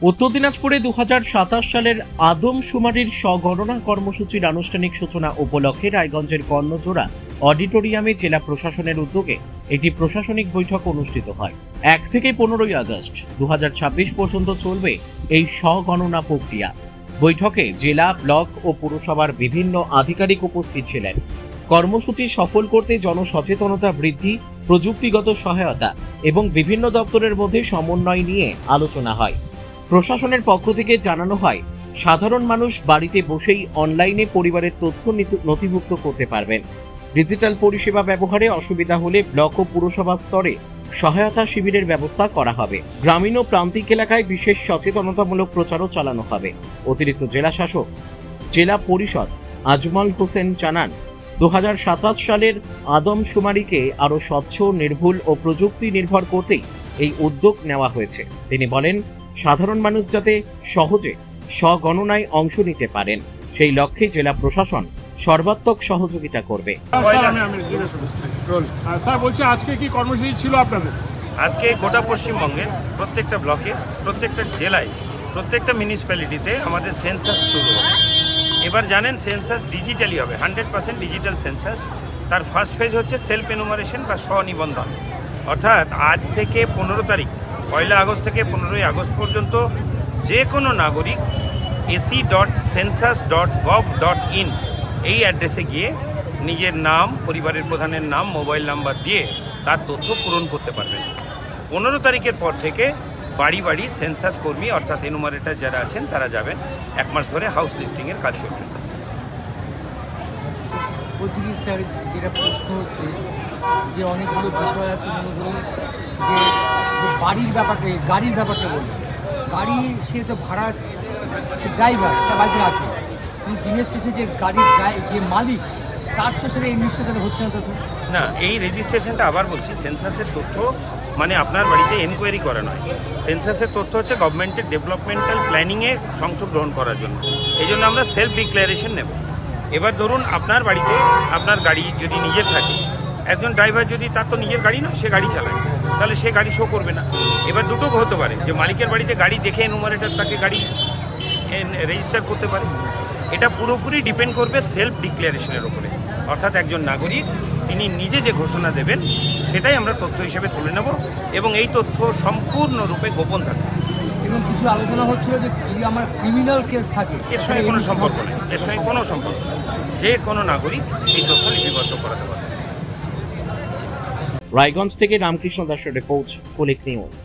উত্তর দিনাজপুরে 2027 সালের আদমশুমারির স্বগণনা কর্মসূচির আনুষ্ঠানিক সূচনা উপলক্ষে রায়গঞ্জের কর্ণজোড়া অডিটোরিয়ামে জেলা প্রশাসনের উদ্যোগে একটি প্রশাসনিক বৈঠক অনুষ্ঠিত হয়। 1 থেকে 15 আগস্ট 2026 পর্যন্ত চলবে এই স্বগণনা প্রক্রিয়া। বৈঠকে জেলা, ব্লক ও পুরসভার বিভিন্ন আধিকারিক উপস্থিত ছিলেন। কর্মসূচি সফল করতে জনসচেতনতা বৃদ্ধি, প্রযুক্তিগত সহায়তা এবং বিভিন্ন দপ্তরের মধ্যে সমন্বয় নিয়ে আলোচনা হয়। প্রশাসনের পক্ষ থেকে জানানো হয়, সাধারণ মানুষ বাড়িতে বসেই অনলাইনে পরিবারের তথ্য নথিভুক্ত করতে পারবেন। ডিজিটাল পরিষেবা ব্যবহারে অসুবিধা হলে ব্লক ও পুরসভা স্তরে সহায়তা শিবিরের ব্যবস্থা করা হবে। গ্রামীণ ও প্রান্তিক এলাকায় বিশেষ সচেতনতামূলক প্রচারও চালানো হবে। অতিরিক্ত জেলা শাসক, জেলা পরিষদ আজমল হোসেন জানান, 2027 সালের আদমশুমারিকে আরও স্বচ্ছ, নির্ভুল ও প্রযুক্তি নির্ভর করতেই এই উদ্যোগ নেওয়া হয়েছে। তিনি বলেন, সাধারণ মানুষ যাতে সহজে স্বগণনায় অংশ নিতে পারেন, সেই লক্ষ্যে জেলা প্রশাসন সর্বাত্মক সহযোগিতা করবে। স্যার বলছি, আজকে কি কর্মসূচি ছিল আপনাদের? আজকে গোটা পশ্চিমবঙ্গের প্রত্যেকটা ব্লকে, প্রত্যেকটা জেলায়, প্রত্যেকটা মিউনিসিপ্যালিটিতে আমাদের সেন্সাস শুরু হবে। এবার জানেন, সেন্সাস ডিজিটালি হবে, 100% ডিজিটাল সেন্সাস। তার ফার্স্ট ফেজ হচ্ছে সেলফ এনুমারেশন বা স্বনিবন্ধন। অর্থাৎ আজ থেকে 15 তারিখ, 1 আগস্ট থেকে 15 আগস্ট পর্যন্ত যে কোনো নাগরিক ac.census.gov.in এই অ্যাড্রেসে গিয়ে নিজের নাম, পরিবারের প্রধানের নাম, মোবাইল নাম্বার দিয়ে তার তথ্য পূরণ করতে পারবেন। 15 তারিখের পর থেকে বাড়ি বাড়ি সেন্সাস কর্মী অর্থাৎ এনুমারেটার যারা আছেন তারা যাবেন। 1 মাস ধরে হাউস লিস্টিংয়ের কাজ চলবে। বলছি কি স্যার, যেটা প্রশ্ন হচ্ছে যে অনেকগুলো বিষয় আছে, মনে করুন যে বাড়ির ব্যাপারটা, গাড়ির ব্যাপারটা বলুন। গাড়ি সে তো ভাড়া, সে ড্রাইভার, তার বাড়িতে রাখে, কিন্তু দিনের শেষে যে গাড়ির যে মালিক, তার তো সেটা রেজিস্ট্রেশন হচ্ছে না। তো স্যার না, এই রেজিস্ট্রেশনটা আবার বলছি, সেন্সাসের তথ্য মানে আপনার বাড়িতে এনকোয়ারি করা নয়। সেন্সাসের তথ্য হচ্ছে গভর্নমেন্টের ডেভেলপমেন্টাল প্ল্যানিংয়ে অংশগ্রহণ করার জন্য। এই জন্য আমরা সেলফ ডিক্লারেশন নেব। এবার ধরুন, আপনার বাড়িতে আপনার গাড়ি যদি নিজের থাকে, একজন ড্রাইভার যদি, তার তো নিজের গাড়ি না, সে গাড়ি চালায়, তাহলে সে গাড়ি শো করবে না। এবার দুটো হতে পারে, যে মালিকের বাড়িতে গাড়ি দেখে এনুমারেটর তাকে গাড়ি রেজিস্টার করতে পারে। এটা পুরোপুরি ডিপেন্ড করবে সেলফ ডিক্লারেশনের ওপরে। অর্থাৎ একজন নাগরিক তিনি নিজে যে ঘোষণা দেবেন সেটাই আমরা তথ্য হিসেবে তুলে নেব এবং এই তথ্য সম্পূর্ণরূপে গোপন থাকবে। এবং কিছু আলোচনা হচ্ছিল যে যদি আমার ক্রিমিনাল কেস থাকে, এর সঙ্গে কোনো সম্পর্ক নেই, এর সঙ্গে কোনো সম্পর্ক নেই। যে কোনো নাগরিক এই তথ্য লিপিবদ্ধ করাতে পারবে। রায়গঞ্জ থেকে রামকৃষ্ণ দাসের রিপোর্ট, কুলিক নিউজ।